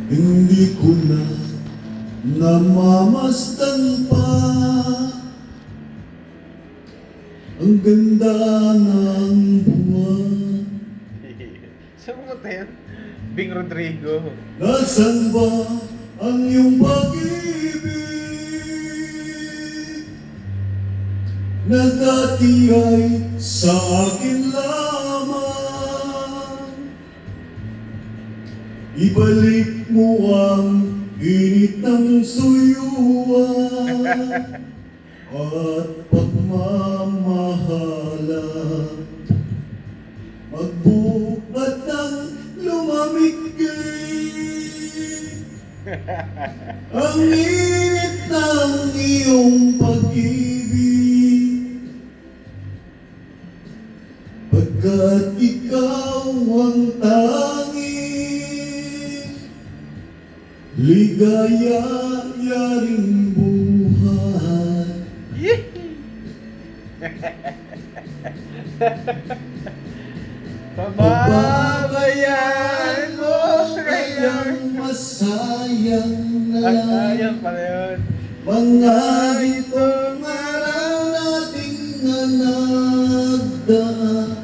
Hindi ko na namamasdan pa ang ganda ng buwan. Saan mo tayo? Bing Rodrigo. Nasaan ba ang iyong pag-ibig na dati ay sa akin lamang? Ibalik mo ang init ng suyuan at pagmamahalan. Magbukat ng lumamig ang init ng iyong pag-ibig, pagkat ikaw ang tanging ligaya-yaring buhay. Pababayaan mo kayang masayang na lang Ayan pala yun. mga itong araw nating na nagdaan.